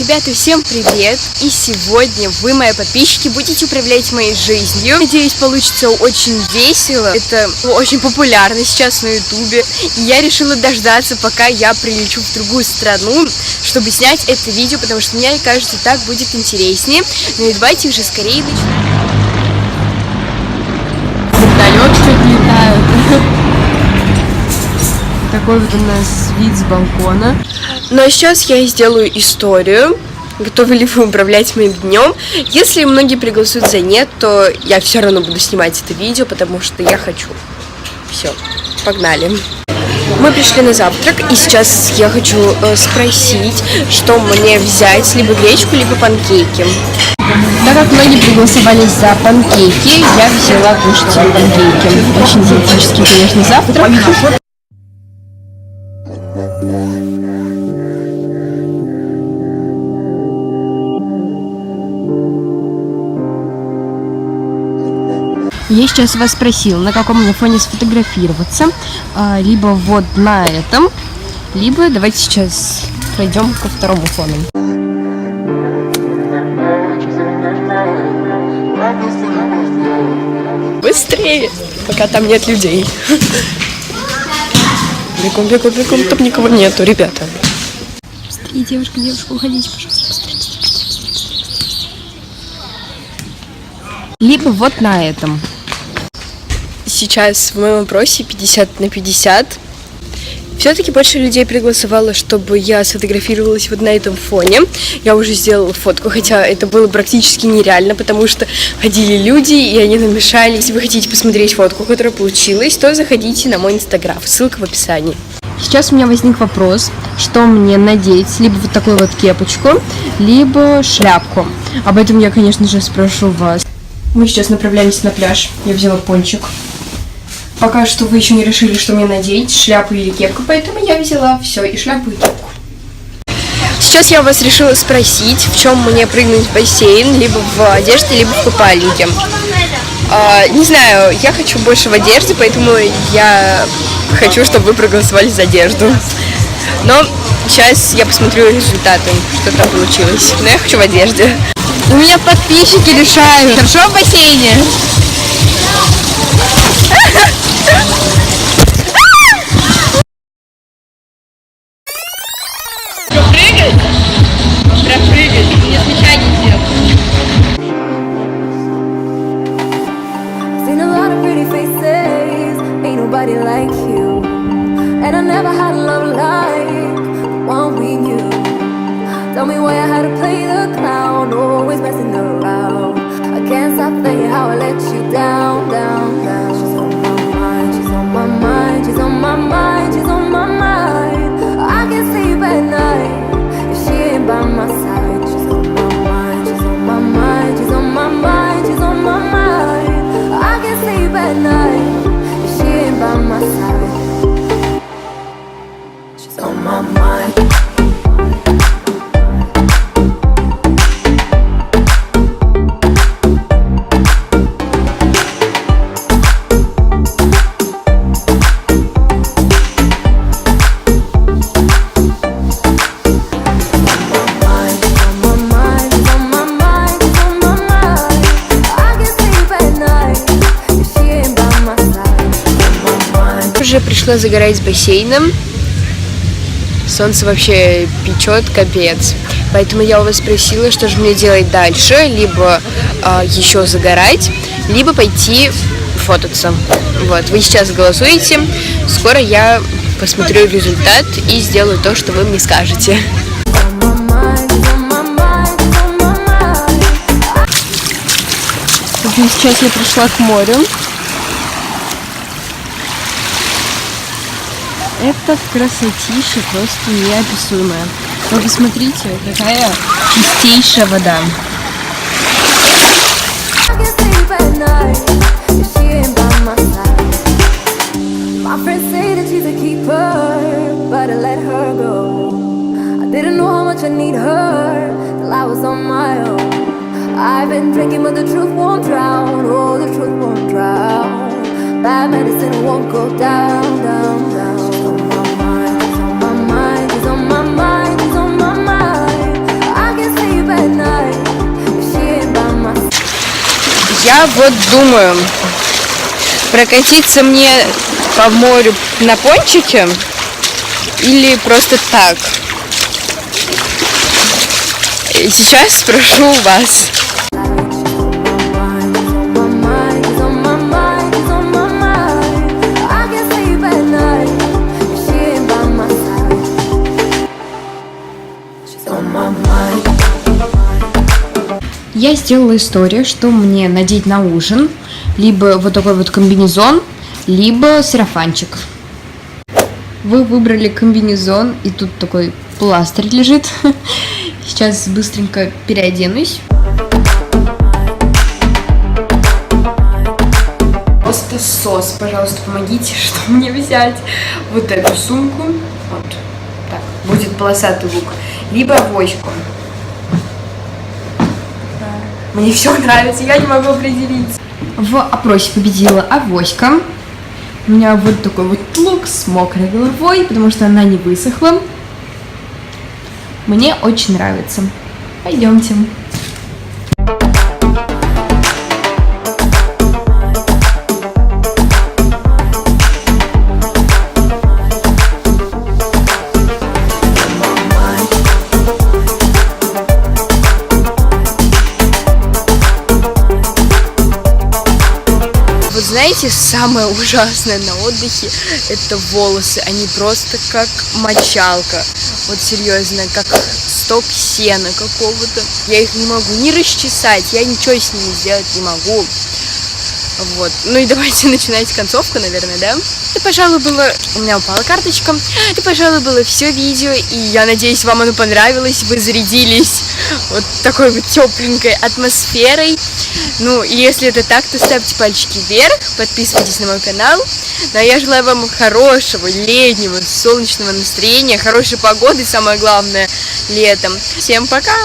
Ребята, всем привет! И сегодня вы, мои подписчики, будете управлять моей жизнью. Надеюсь, получится очень весело. Это очень популярно сейчас на ютубе. И я решила дождаться, пока я прилечу в другую страну, чтобы снять это видео, потому что мне кажется, так будет интереснее. Ну и давайте уже скорее начнем. Вертолет что-то летает. Такой вот у нас вид с балкона. Ну а сейчас я сделаю историю. Готовы ли вы управлять моим днем? Если многие проголосуют за нет, то я все равно буду снимать это видео, потому что я хочу. Все, погнали. Мы пришли на завтрак, и сейчас я хочу спросить, что мне взять, либо гречку, либо панкейки. Так как многие проголосовали за панкейки, я взяла кушать панкейки. Очень диетический, конечно, завтрак. Я сейчас вас спросила, на каком мне фоне сфотографироваться, либо вот на этом, либо давайте сейчас пройдем ко второму фону. Быстрее, пока там нет людей. Бегом, бегом, бегом, там никого нету, ребята. Быстрее, девушка, уходите, пожалуйста, быстрее, быстрее. Либо вот на этом. Сейчас в моем опросе 50 на 50. Все-таки больше людей проголосовало, чтобы я сфотографировалась вот на этом фоне. Я уже сделала фотку, хотя это было практически нереально, потому что ходили люди, и они намешали. Если вы хотите посмотреть фотку, которая получилась, то заходите на мой инстаграм, ссылка в описании. Сейчас у меня возник вопрос, что мне надеть, либо вот такую вот кепочку, либо шляпку. Об этом я, конечно же, спрошу вас. Мы сейчас направляемся на пляж, я взяла пончик. Пока что вы еще не решили, что мне надеть, шляпу или кепку, поэтому я взяла все, и шляпу, и кепку. Сейчас я вас решила спросить, в чем мне прыгнуть в бассейн, либо в одежде, либо в купальнике. Не знаю, я хочу больше в одежде, поэтому я хочу, чтобы вы проголосовали за одежду. Но сейчас я посмотрю результаты, что там получилось. Но я хочу в одежде. У меня подписчики решают. Хорошо в бассейне? Пропрыгать? Пропрыгать. Не смешайте всех. Seen a lot of pretty faces, ain't nobody like you. And I never had a love like the one we knew. Tell me why I had to play the clown, always messing around. I can't stop thinking how I let you down, down, down. She's on my mind, she's on my mind, she's on my mind, she's on my mind. I can't sleep at night if she ain't by my side. She's on my mind, she's on my mind, she's on my mind, she's on my mind. I can't sleep at night if she ain't by my side. She's on my mind. Уже пришла загорать с бассейном. Солнце вообще печет, капец. Поэтому я у вас спросила, что же мне делать дальше. Либо еще загорать, либо пойти фототься. Вот, вы сейчас голосуете. Скоро я посмотрю результат и сделаю то, что вы мне скажете. Сейчас я пришла к морю. Это красотища просто неописуемая. Вы посмотрите, какая чистейшая вода. Bad medicine won't go down, down, down. She's on my mind, she's on my mind, she's on my mind, she's on my mind. I Я вот думаю, прокатиться мне по морю на пончике или просто так. Сейчас спрошу вас. Я сделала историю, что мне надеть на ужин. Либо вот такой вот комбинезон, либо сарафанчик. Вы выбрали комбинезон, и тут такой пластырь лежит. Сейчас быстренько переоденусь. Просто сос, пожалуйста, помогите, что мне взять. Вот эту сумку. Вот так, будет полосатый лук. Либо авоську. Мне все нравится, я не могу определиться. В опросе победила авоська. У меня вот такой вот лук с мокрой головой, потому что она не высохла. Мне очень нравится. Пойдемте. Знаете, самое ужасное на отдыхе — это волосы. Они просто как мочалка. Вот серьезно, как сток сена какого-то. Я их не могу ни расчесать, я ничего с ними сделать не могу. Вот. Ну и давайте начинать концовку, наверное, да? Это, пожалуй, было... У меня упала карточка. Это, пожалуй, было все видео. И я надеюсь, вам оно понравилось. Вы зарядились вот такой вот тепленькой атмосферой. Ну, и если это так, то ставьте пальчики вверх. Подписывайтесь на мой канал. Ну, а я желаю вам хорошего, летнего, солнечного настроения, хорошей погоды, самое главное, летом. Всем пока!